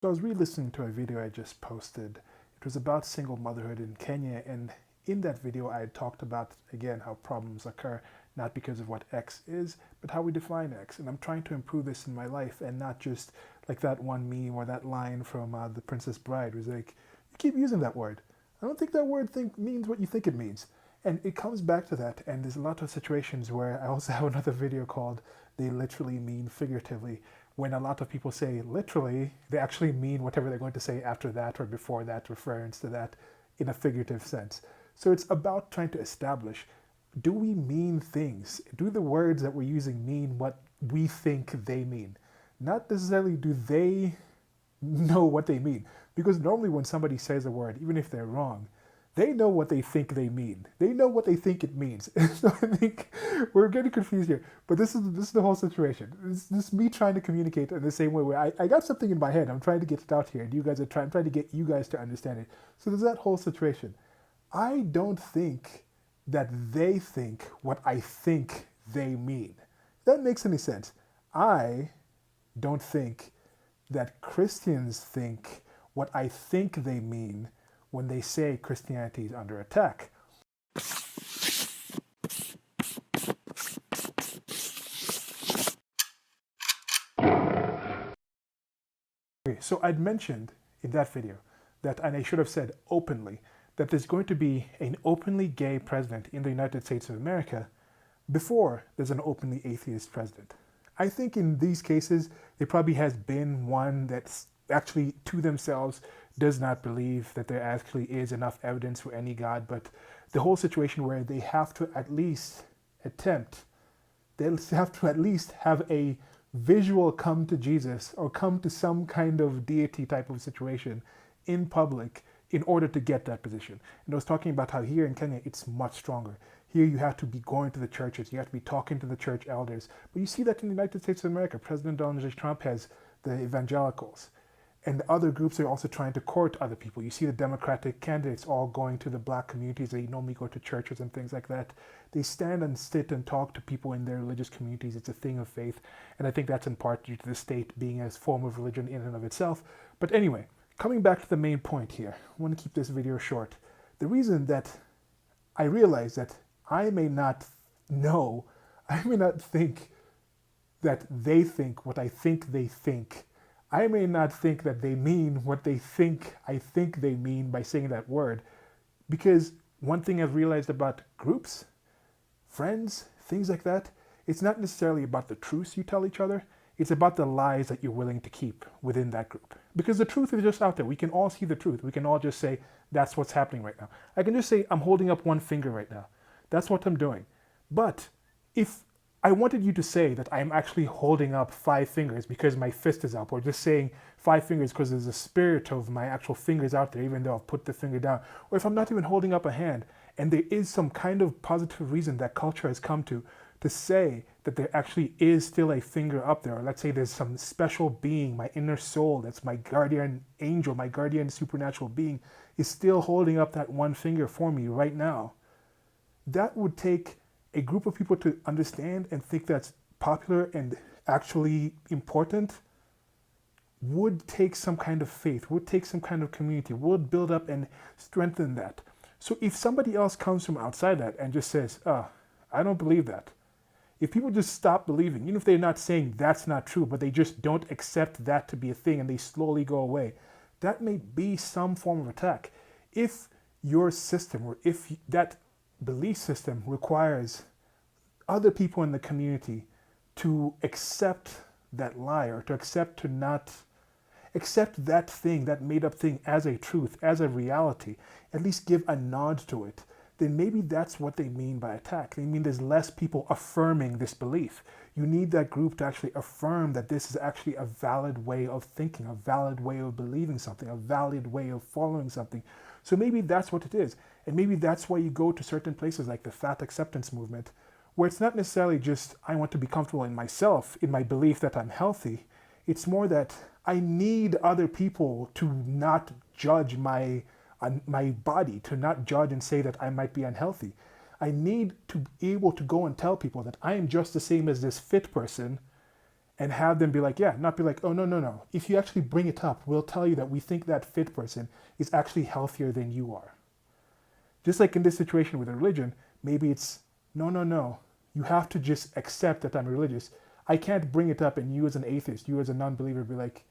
So I was re-listening to a video I just posted. It was about single motherhood in Kenya, and in that video I had talked about, again, how problems occur not because of what X is, but how we define X. And I'm trying to improve this in my life, and not just like that one meme or that line from The Princess Bride, was like, you keep using that word. I don't think that word means what you think it means. And it comes back to that, and there's a lot of situations where I also have another video called They Literally Mean Figuratively, when a lot of people say literally, they actually mean whatever they're going to say after that or before that reference to that in a figurative sense. So it's about trying to establish, do we mean things? Do the words that we're using mean what we think they mean? Not necessarily do they know what they mean. Because normally when somebody says a word, even if they're wrong, they know what they think they mean. They know what they think it means. So I think we're getting confused here. But this is the whole situation. This is me trying to communicate in the same way where I got something in my head. I'm trying to get it out here, and you guys are I'm trying to get you guys to understand it. So there's that whole situation. I don't think that they think what I think they mean. If that makes any sense. I don't think that Christians think what I think they mean when they say Christianity is under attack. Okay, so I'd mentioned in that video that, and I should have said openly, that there's going to be an openly gay president in the United States of America before there's an openly atheist president. I think in these cases, there probably has been one that's actually to themselves does not believe that there actually is enough evidence for any God, but the whole situation where they have to at least attempt, they'll have to at least have a visual come to Jesus or come to some kind of deity type of situation in public in order to get that position. And I was talking about how here in Kenya, it's much stronger. Here you have to be going to the churches, you have to be talking to the church elders. But you see that in the United States of America. President Donald J. Trump has the evangelicals. And other groups are also trying to court other people. You see the Democratic candidates all going to the black communities. They normally go to churches and things like that. They stand and sit and talk to people in their religious communities. It's a thing of faith. And I think that's in part due to the state being a form of religion in and of itself. But anyway, coming back to the main point here, I want to keep this video short. The reason that I realize that I may not know, I may not think that they think what I think they think. I may not think that they mean what they think I think they mean by saying that word. Because one thing I've realized about groups, friends, things like that, it's not necessarily about the truths you tell each other. It's about the lies that you're willing to keep within that group. Because the truth is just out there. We can all see the truth. We can all just say, that's what's happening right now. I can just say, I'm holding up one finger right now. That's what I'm doing. But if I wanted you to say that I'm actually holding up 5 fingers because my fist is up, or just saying 5 fingers because there's a spirit of my actual fingers out there, even though I've put the finger down, or if I'm not even holding up a hand, and there is some kind of positive reason that culture has come to say that there actually is still a finger up there, or let's say there's some special being, my inner soul, that's my guardian angel, my guardian supernatural being, is still holding up that one finger for me right now. That would take a group of people to understand and think that's popular and actually important, would take some kind of faith, would take some kind of community, would build up and strengthen that. So if somebody else comes from outside that and just says, I don't believe that. If people just stop believing, even if they're not saying that's not true, but they just don't accept that to be a thing and they slowly go away, that may be some form of attack. If your system, or if that belief system requires other people in the community to accept that lie, or to accept to not accept that thing, that made up thing as a truth, as a reality, at least give a nod to it, then maybe that's what they mean by attack. They mean there's less people affirming this belief. You need that group to actually affirm that this is actually a valid way of thinking, a valid way of believing something, a valid way of following something. So maybe that's what it is. And maybe that's why you go to certain places like the fat acceptance movement, where it's not necessarily just, I want to be comfortable in myself, in my belief that I'm healthy. It's more that I need other people to not judge my body, to not judge and say that I might be unhealthy. I need to be able to go and tell people that I am just the same as this fit person, and have them be like, yeah, not be like, oh, no, no, no. If you actually bring it up, we'll tell you that we think that fit person is actually healthier than you are. Just like in this situation with a religion, maybe it's, no, no, no. You have to just accept that I'm religious. I can't bring it up and you as an atheist, you as a non-believer, be like,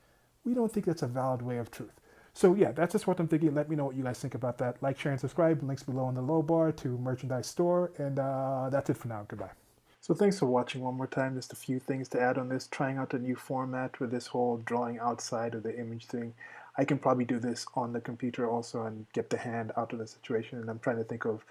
we don't think that's a valid way of truth. So yeah, that's just what I'm thinking. Let me know what you guys think about that. Like, share, and subscribe. Links below in the low bar to merchandise store. And that's it for now. Goodbye. So thanks for watching one more time. Just a few things to add on this. Trying out a new format with this whole drawing outside of the image thing. I can probably do this on the computer also and get the hand out of the situation. And I'm trying to think of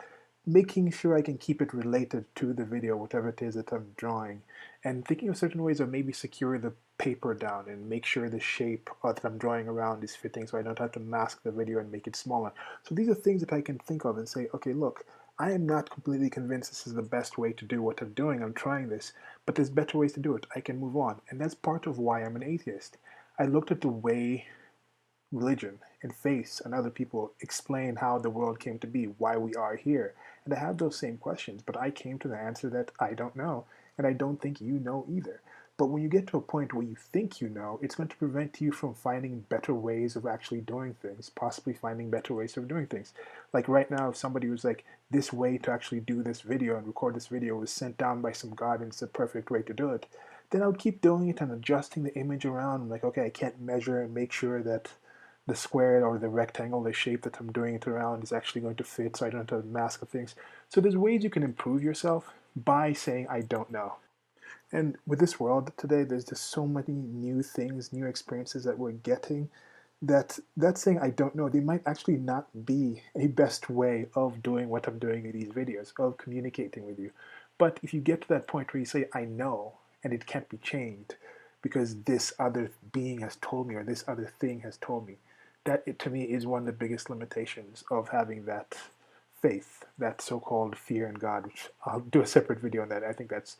making sure I can keep it related to the video, whatever it is that I'm drawing, and thinking of certain ways of maybe secure the paper down and make sure the shape that I'm drawing around is fitting so I don't have to mask the video and make it smaller. So these are things that I can think of and say, okay, look, I am not completely convinced this is the best way to do what I'm doing. I'm trying this, but there's better ways to do it. I can move on. And that's part of why I'm an atheist. I looked at the way religion and faith and other people explain how the world came to be, why we are here. And I have those same questions, but I came to the answer that I don't know, and I don't think you know either. But when you get to a point where you think you know, it's going to prevent you from finding better ways of actually doing things, possibly finding better ways of doing things. Like right now, if somebody was like, this way to actually do this video and record this video was sent down by some god and it's the perfect way to do it, then I would keep doing it and adjusting the image around. I'm like, okay, I can't measure and make sure that the square or the rectangle, the shape that I'm doing it around is actually going to fit so I don't have to mask things. So there's ways you can improve yourself by saying, I don't know. And with this world today, there's just so many new things, new experiences that we're getting that saying I don't know, they might actually not be a best way of doing what I'm doing in these videos, of communicating with you. But if you get to that point where you say I know and it can't be changed because this other being has told me or this other thing has told me, that to me is one of the biggest limitations of having that faith, that so-called fear in God, which I'll do a separate video on that. I think that's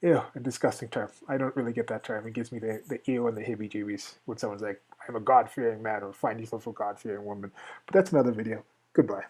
a disgusting term. I don't really get that term. It gives me the ew and the heebie-jeebies when someone's like, I'm a God-fearing man or find yourself a God-fearing woman. But that's another video. Goodbye.